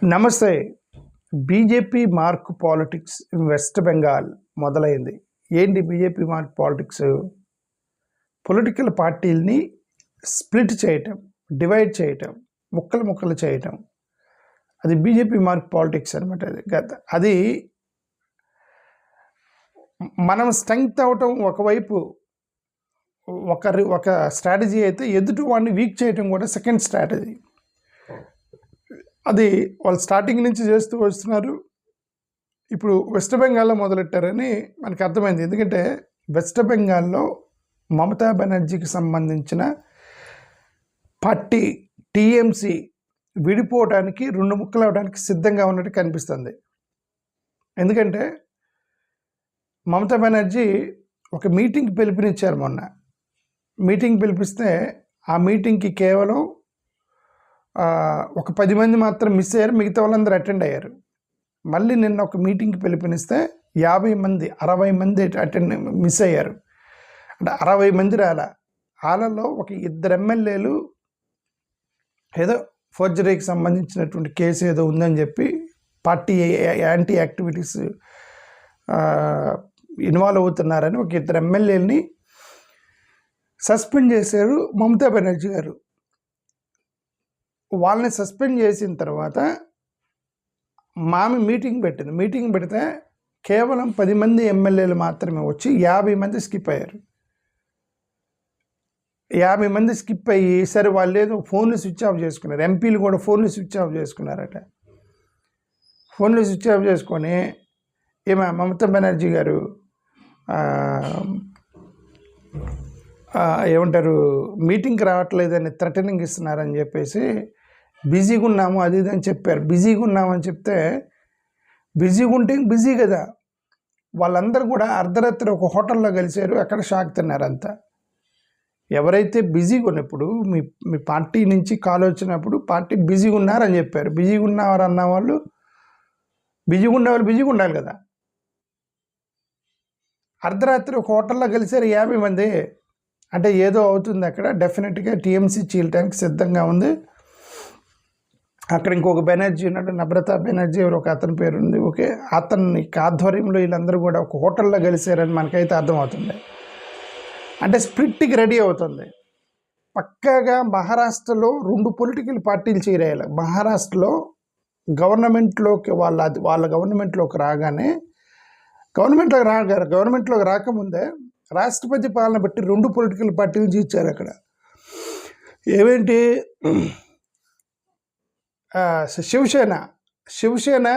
నమస్తే. BJP mark politics West Bengal మొదలైంది. ఏంటి బీజేపీ మార్క్ పాలిటిక్స్? పొలిటికల్ పార్టీలని స్ప్లిట్ చేయటం, డివైడ్ చేయటం, ముక్కలు చేయటం. అది బీజేపీ మార్క్ పాలిటిక్స్ అనమాట. అది మనం స్ట్రెంగ్త్ అవటం ఒకవైపు ఒక స్ట్రాటజీ అయితే, ఎదుటి వాడిని వీక్ చేయటం కూడా సెకండ్ స్ట్రాటజీ. అది వాళ్ళు స్టార్టింగ్ నుంచి చేస్తూ వస్తున్నారు. ఇప్పుడు వెస్ట్ బెంగాల్లో మొదలెట్టారని మనకు అర్థమైంది. ఎందుకంటే వెస్ట్ బెంగాల్లో మమతా బెనర్జీకి సంబంధించిన పార్టీ టీఎంసీ విడిపోవడానికి, రెండు ముక్కలు అవడానికి సిద్ధంగా ఉన్నట్టు కనిపిస్తుంది. ఎందుకంటే మమతా బెనర్జీ ఒక మీటింగ్కి పిలుపునిచ్చారు. మొన్న మీటింగ్ పిలిపిస్తే ఆ మీటింగ్కి కేవలం ఒక 10 మంది మాత్రం మిస్ అయ్యారు, మిగతా వాళ్ళందరూ అటెండ్ అయ్యారు. మళ్ళీ నిన్న ఒక మీటింగ్కి పిలుపునిస్తే 50 మంది 60 మంది మిస్ అయ్యారు. అంటే 60 మంది వాళ్ళలో ఒక 2 ఎమ్మెల్యేలు ఏదో ఫోర్జరీకి సంబంధించినటువంటి కేసు ఏదో ఉందని చెప్పి పార్టీ యాంటీ యాక్టివిటీస్ ఇన్వాల్వ్ అవుతున్నారని ఒక 2 ఎమ్మెల్యేలని సస్పెండ్ చేశారు మమతా బెనర్జీ గారు. వాళ్ళని సస్పెండ్ చేసిన తర్వాత మీటింగ్ పెట్టింది. మీటింగ్ పెడితే కేవలం 10 మంది ఎమ్మెల్యేలు మాత్రమే వచ్చి 50 మంది స్కిప్ అయ్యారు. 50 మంది స్కిప్ అయ్యి, సరే వాళ్ళు ఏదో ఫోన్లు స్విచ్ ఆఫ్ చేసుకున్నారు. ఎంపీలు కూడా ఫోన్లు స్విచ్ ఆఫ్ చేసుకున్నారట. ఫోన్లు స్విచ్ ఆఫ్ చేసుకొని మమతా బెనర్జీ గారు ఏమంటారు, మీటింగ్కి రావట్లేదని థ్రెటనింగ్ ఇస్తున్నారని చెప్పేసి బిజీగా ఉన్నాము అది ఇది అని చెప్పారు. బిజీగా ఉన్నామని చెప్తే, బిజీగా ఉంటే బిజీ కదా, వాళ్ళందరూ కూడా అర్ధరాత్రి ఒక హోటల్లో కలిశారు. అక్కడ షాక్ తిన్నారు అంతా. ఎవరైతే బిజీగా ఉన్నప్పుడు మీ పార్టీ నుంచి కాల్ వచ్చినప్పుడు పార్టీ బిజీగా ఉన్నారని చెప్పారు. బిజీగా ఉన్నవారు అన్న వాళ్ళు బిజీగా ఉండేవాళ్ళు బిజీగా ఉండాలి కదా. అర్ధరాత్రి ఒక హోటల్లో కలిశారు 50 మంది అంటే ఏదో అవుతుంది అక్కడ. డెఫినెట్గా టీఎంసీ చీలటానికి సిద్ధంగా ఉంది. అక్కడ ఇంకొక బెనర్జీ ఉన్నాడు, నమ్రతా బెనర్జీ ఎవరు ఒక అతని పేరు ఉంది. ఓకే, అతన్ని ఆధ్వర్యంలో వీళ్ళందరూ కూడా ఒక హోటల్లో కలిశారని మనకైతే అర్థమవుతుంది. అంటే స్ప్లిట్కి రెడీ అవుతుంది. పక్కాగా మహారాష్ట్రలో 2 పొలిటికల్ పార్టీలు చేరేయాలి. మహారాష్ట్రలో గవర్నమెంట్లోకి వాళ్ళ గవర్నమెంట్లోకి రాగానే, గవర్నమెంట్లోకి రాకముందే రాష్ట్రపతి పాలన బట్టి 2 పొలిటికల్ పార్టీలు చీల్చారు అక్కడ. ఏమేంటి? శివసేన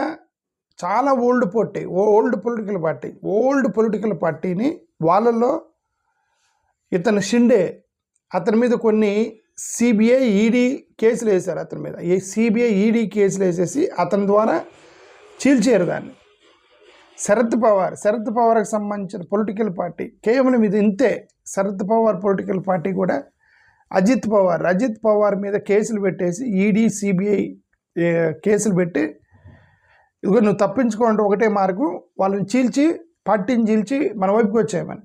చాలా ఓల్డ్ పొలిటికల్ పార్టీని, వాళ్ళలో ఇతను షిండే, అతని మీద కొన్ని సిబిఐ ఈడీ కేసులు వేశారు. అతని మీద సిబిఐ ఈడీ కేసులు వేసేసి అతని ద్వారా చీల్చారు దాన్ని. శరద్ పవార్కి సంబంధించిన పొలిటికల్ పార్టీ కేవలం ఇది ఇంతే. శరద్ పవార్ పొలిటికల్ పార్టీ కూడా అజిత్ పవార్ మీద కేసులు పెట్టేసి ఈడీ సిబిఐ కేసులు పెట్టి, ఇదిగో నువ్వు తప్పించుకోండి, ఒకటే మార్గం, వాళ్ళని పార్టీని చీల్చి మన వైపుకి వచ్చాయమని.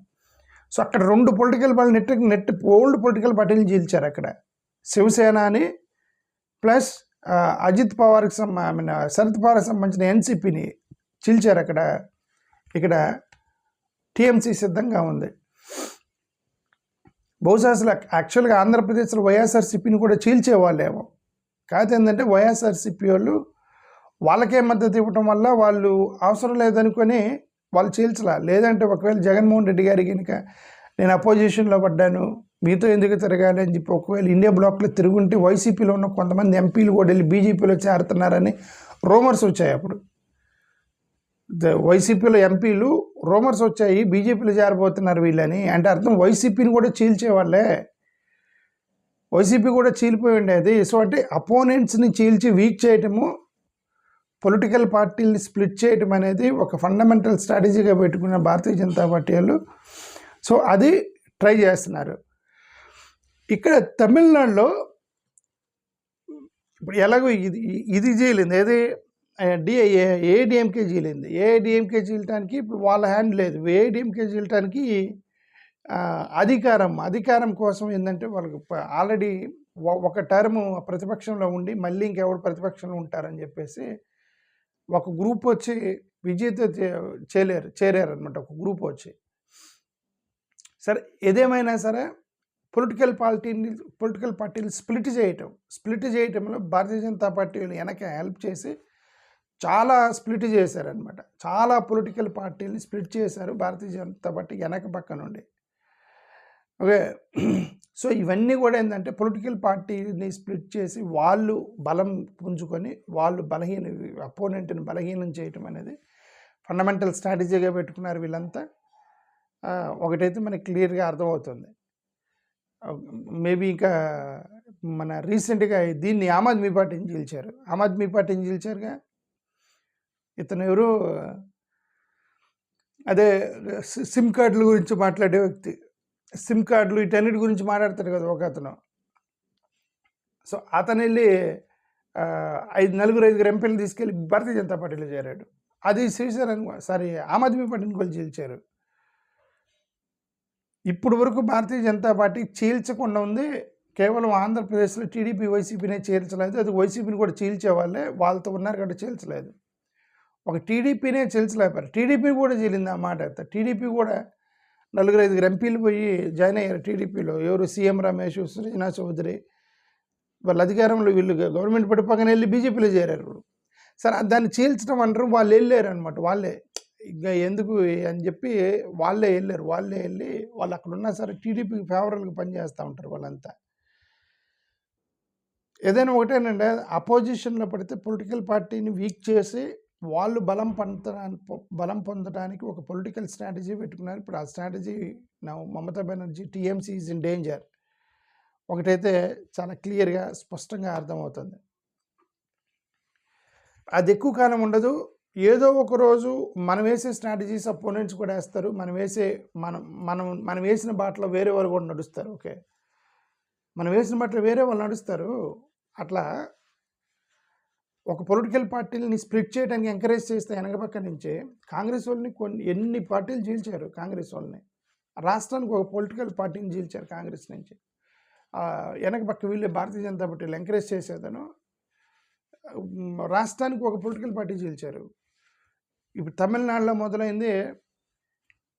సో అక్కడ 2 పొలిటికల్ పార్టీ ఓల్డ్ పొలిటికల్ పార్టీలు చీల్చారు అక్కడ. శివసేన అని ప్లస్ అజిత్ పవార్కి శరద్ పవార్కి సంబంధించిన ఎన్సిపిని చీల్చారు అక్కడ. ఇక్కడ టీఎంసీ సిద్ధంగా ఉంది. బహుశా అసలు యాక్చువల్గా ఆంధ్రప్రదేశ్లో వైఎస్ఆర్సీపీని కూడా చీల్చేవాళ్ళేమో. కాదు, ఏంటంటే వైఎస్ఆర్సీపీ వాళ్ళు వాళ్ళకే మద్దతు ఇవ్వటం వల్ల వాళ్ళు అవసరం లేదనుకొని వాళ్ళు చీల్చలా. లేదంటే ఒకవేళ జగన్మోహన్ రెడ్డి గారి కనుక నేను అపోజిషన్లో పడ్డాను, మీతో ఎందుకు తిరగాలి అని చెప్పి ఒకవేళ ఇండియా బ్లాక్లో తిరుగుంటే వైసీపీలో ఉన్న కొంతమంది ఎంపీలు కూడా వెళ్ళి బీజేపీలో చేరుతున్నారని రూమర్స్ వచ్చాయి. అప్పుడు వైసీపీలో ఎంపీలు రూమర్స్ వచ్చాయి, బీజేపీలో చేరబోతున్నారు వీళ్ళని. అంటే అర్థం వైసీపీని కూడా చీల్చేవాళ్ళే. వైసీపీ కూడా చీలిపోయి ఉండేది. సో అంటే అపోనెంట్స్ని చీల్చి వీక్ చేయటము, పొలిటికల్ పార్టీలని స్ప్లిట్ చేయటం అనేది ఒక ఫండమెంటల్ స్ట్రాటజీగా పెట్టుకున్న భారతీయ జనతా పార్టీ వాళ్ళు. సో అది ట్రై చేస్తున్నారు. ఇక్కడ తమిళనాడులో ఇప్పుడు ఎలాగో ఇది చేయలేదు, ఏది ఏఐడిఎంకే చీలింది. ఏఐడిఎంకే చీలటానికి ఇప్పుడు వాళ్ళ హ్యాండ్ లేదు. ఏఐడిఎంకే చీలటానికి అధికారం కోసం ఏంటంటే వాళ్ళకి ఆల్రెడీ ఒక టర్ము ప్రతిపక్షంలో ఉండి మళ్ళీ ఇంకెవరు ప్రతిపక్షంలో ఉంటారని చెప్పేసి ఒక గ్రూప్ వచ్చి విజయ్తో చేరారనమాట, ఒక గ్రూప్ వచ్చి. సరే ఏదేమైనా సరే పొలిటికల్ పార్టీని స్ప్లిట్ చేయటంలో భారతీయ జనతా పార్టీ వెనక హెల్ప్ చేసి చాలా స్ప్లిట్ చేశారనమాట. చాలా పొలిటికల్ పార్టీని స్ప్లిట్ చేశారు భారతీయ జనతా పార్టీ వెనక పక్క నుండి. ఓకే, సో ఇవన్నీ కూడా ఏంటంటే పొలిటికల్ పార్టీని స్ప్లిట్ చేసి వాళ్ళు బలం పుంజుకొని వాళ్ళు అపోనెంట్ని బలహీనం చేయటం అనేది ఫండమెంటల్ స్ట్రాటజీగా పెట్టుకున్నారు వీళ్ళంతా. ఒకటైతే మనకి క్లియర్గా అర్థమవుతుంది. మేబీ ఇంకా మన రీసెంట్గా దీన్ని ఆమ్ ఆద్మీ పార్టీని చీల్చారుగా. ఇతను ఎవరు, అదే సిమ్ కార్డుల గురించి మాట్లాడే వ్యక్తి, సిమ్ కార్డులు వీటన్నిటి గురించి మాట్లాడతాడు కదా ఒక అతను. సో అతను వెళ్ళి 5 ఎంపీలు తీసుకెళ్ళి భారతీయ జనతా పార్టీలో చేరాడు. అది ఆమ్ ఆద్మీ పార్టీని కూడా చీల్చారు. ఇప్పుడు వరకు భారతీయ జనతా పార్టీ చీల్చకుండా ఉంది, కేవలం ఆంధ్రప్రదేశ్లో టీడీపీ వైసీపీనే చీల్చలేదు. అది వైసీపీని కూడా చీల్చే వాళ్ళే, వాళ్ళతో ఉన్నారు కాబట్టి చీల్చలేదు. ఒక టీడీపీనే చీల్చలేపారు, టీడీపీ కూడా చీలింది. ఆ మాట టీడీపీ కూడా 4-5 ఎంపీలు పోయి జాయిన్ అయ్యారు టీడీపీలో. ఎవరు, సీఎం రమేష్, సృజనా చౌదరి, వాళ్ళ అధికారంలో వీళ్ళు గవర్నమెంట్ పడిపోగానే వెళ్ళి బీజేపీలో చేరారు. సరే దాన్ని చీల్చడం అంటారు, వాళ్ళు వెళ్ళారు అనమాట. వాళ్ళే ఇంకా ఎందుకు అని చెప్పి వాళ్ళే వెళ్ళి వాళ్ళు అక్కడ ఉన్నా సరే టీడీపీకి ఫేవరల్గా పనిచేస్తూ ఉంటారు వాళ్ళంతా. ఏదైనా ఒకటేనండి, అపోజిషన్లో పడితే పొలిటికల్ పార్టీని వీక్ చేసి వాళ్ళు బలం పొందడానికి ఒక పొలిటికల్ స్ట్రాటజీ పెట్టుకున్నారు. ఇప్పుడు ఆ strategy Mamata Banerjee TMC is in danger. ఒకటైతే చాలా క్లియర్గా స్పష్టంగా అర్థమవుతుంది. అది ఎక్కువ కాలం ఉండదు. ఏదో ఒక రోజు మనం వేసే స్ట్రాటజీస్ అపోనెంట్స్ కూడా వేస్తారు. మనం వేసిన బాటలో వేరే వాళ్ళు కూడా నడుస్తారు. ఓకే, మనం వేసిన బాటలో వేరే వాళ్ళు నడుస్తారు. అట్లా ఒక పొలిటికల్ పార్టీని స్ప్లిట్ చేయడానికి ఎంకరేజ్ చేస్తే వెనక పక్క నుంచే కాంగ్రెస్ వాళ్ళని ఎన్ని పార్టీలు చీల్చారు. కాంగ్రెస్ వాళ్ళని రాష్ట్రానికి ఒక పొలిటికల్ పార్టీని చీల్చారు కాంగ్రెస్ నుంచి. వెనక పక్క వీళ్ళే భారతీయ జనతా పార్టీలు ఎంకరేజ్ చేసేదను రాష్ట్రానికి ఒక పొలిటికల్ పార్టీ చీల్చారు. ఇప్పుడు తమిళనాడులో మొదలైంది,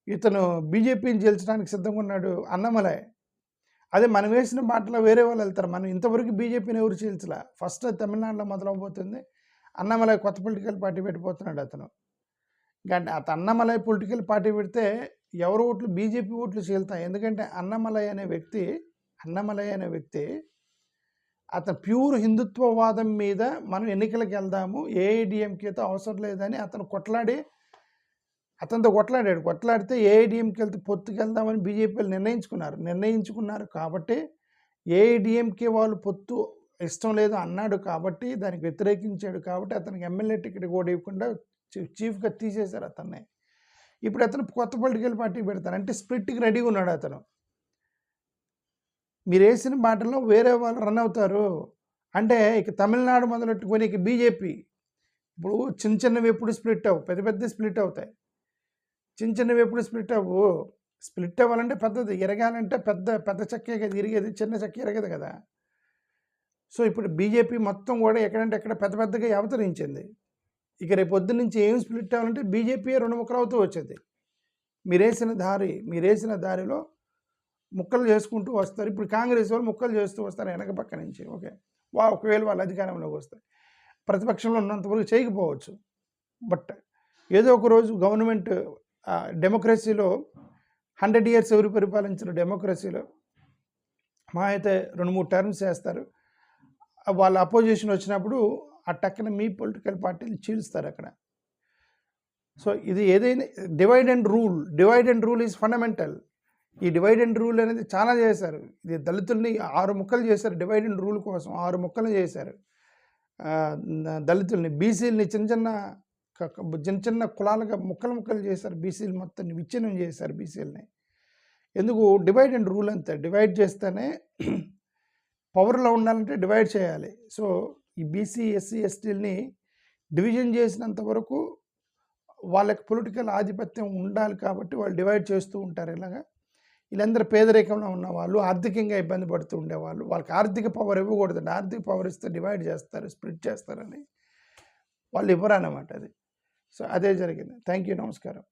ఇతను బీజేపీని చీల్చడానికి సిద్ధంగా ఉన్నాడు అన్నమలై. అదే మనం వేసిన బాటలో వేరే వాళ్ళు వెళ్తారు. మనం ఇంతవరకు బీజేపీని ఎవరు చీల్చలే. ఫస్ట్ తమిళనాడులో మొదలవబోతుంది. అన్నమలై కొత్త పొలిటికల్ పార్టీ పెట్టిపోతున్నాడు అతను. అంటే అన్నమలై పొలిటికల్ పార్టీ పెడితే ఎవరు ఓట్లు, బీజేపీ ఓట్లు చీల్తాయి. ఎందుకంటే అన్నమలై అనే వ్యక్తి అతను ప్యూర్ హిందుత్వవాదం మీద మనం ఎన్నికలకు వెళ్దాము, ఏఐడిఎంకేతో అవసరం లేదని అతనితో కొట్లాడితే ఏఐడిఎంకి వెళ్తే పొత్తుకు వెళ్దామని బీజేపీలు నిర్ణయించుకున్నారు కాబట్టి ఏఐడిఎంకే వాళ్ళు పొత్తు ఇష్టం లేదు అన్నాడు కాబట్టి దానికి వ్యతిరేకించాడు కాబట్టి అతనికి ఎమ్మెల్యే టికెట్ కూడా ఇవ్వకుండా చీఫ్గా తీసేశారు అతన్ని. ఇప్పుడు అతను కొత్త పొలిటికల్ పార్టీ పెడతారు అంటే స్ప్లిట్కి రెడీగా ఉన్నాడు అతను. మీరు వేసిన బాటలో వేరే వాళ్ళు రన్ అవుతారు అంటే ఇక తమిళనాడు మొదలెట్టుకొని ఇక బీజేపీ ఇప్పుడు చిన్నవి ఎప్పుడు స్ప్లిట్ అవ్వు, పెద్ద స్ప్లిట్ అవుతాయి. చిన్నవి ఎప్పుడు స్ప్లిట్ అవ్వాలంటే పెద్దది ఎరగాలంటే పెద్ద చెక్కే కదా ఇరిగేది, చిన్న చెక్క ఎరగదు కదా. సో ఇప్పుడు బీజేపీ మొత్తం కూడా ఎక్కడంటే ఎక్కడ పెద్దగా అవతరించింది. ఇక రేపు పొద్దున్న నుంచి ఏం స్ప్లిట్ అవ్వాలంటే బీజేపీ 2 ముక్కలు అవుతూ వచ్చేది. మీరేసిన దారిలో ముక్కలు చేసుకుంటూ వస్తారు. ఇప్పుడు కాంగ్రెస్ వాళ్ళు ముక్కలు చేస్తూ వస్తారు వెనక పక్క నుంచి. ఓకే, ఒకవేళ వాళ్ళు అధికారంలోకి వస్తారు, ప్రతిపక్షంలో ఉన్నంతవరకు చేయకపోవచ్చు. బట్ ఏదో ఒక రోజు గవర్నమెంట్ డెమోక్రసీలో 100 years ఎవరు పరిపాలించిన డెమోక్రసీలో మా అయితే 2-3 టర్మ్స్ చేస్తారు. వాళ్ళ అపోజిషన్ వచ్చినప్పుడు ఆ టక్కన మీ పొలిటికల్ పార్టీని చీల్స్తారు అక్కడ. సో ఇది ఏదైనా divide and rule is fundamental. ఈ డివైడ్ అండ్ రూల్ అనేది చాలా చేశారు. ఇది దళితుల్ని 6 ముక్కలు చేశారు. డివైడ్ అండ్ రూల్ కోసం 6 ముక్కలు చేశారు. దళితుల్ని, బీసీలని చిన్న కులాలుగా ముక్కలు చేశారు. బీసీలు మొత్తం విచ్ఛిన్నం చేశారు బీసీలని. ఎందుకు? డివైడ్ అండ్ రూల్ అంతే. డివైడ్ చేస్తేనే పవర్లో ఉండాలంటే డివైడ్ చేయాలి. సో ఈ బీసీ, ఎస్సీ, ఎస్టీలని డివిజన్ చేసినంత వరకు వాళ్ళకి పొలిటికల్ ఆధిపత్యం ఉండాలి కాబట్టి వాళ్ళు డివైడ్ చేస్తూ ఉంటారు. ఇలాగా వీళ్ళందరూ పేదరికంలో ఉన్నవాళ్ళు, ఆర్థికంగా ఇబ్బంది పడుతూ ఉండేవాళ్ళు. వాళ్ళకి ఆర్థిక పవర్ ఇవ్వకూడదండి. ఆర్థిక పవర్ ఇస్తే డివైడ్ చేస్తారు, స్ప్లిట్ చేస్తారని వాళ్ళు ఇవ్వరన్నమాట అది. సో అదే జరిగింది. Thank you. నమస్కారం.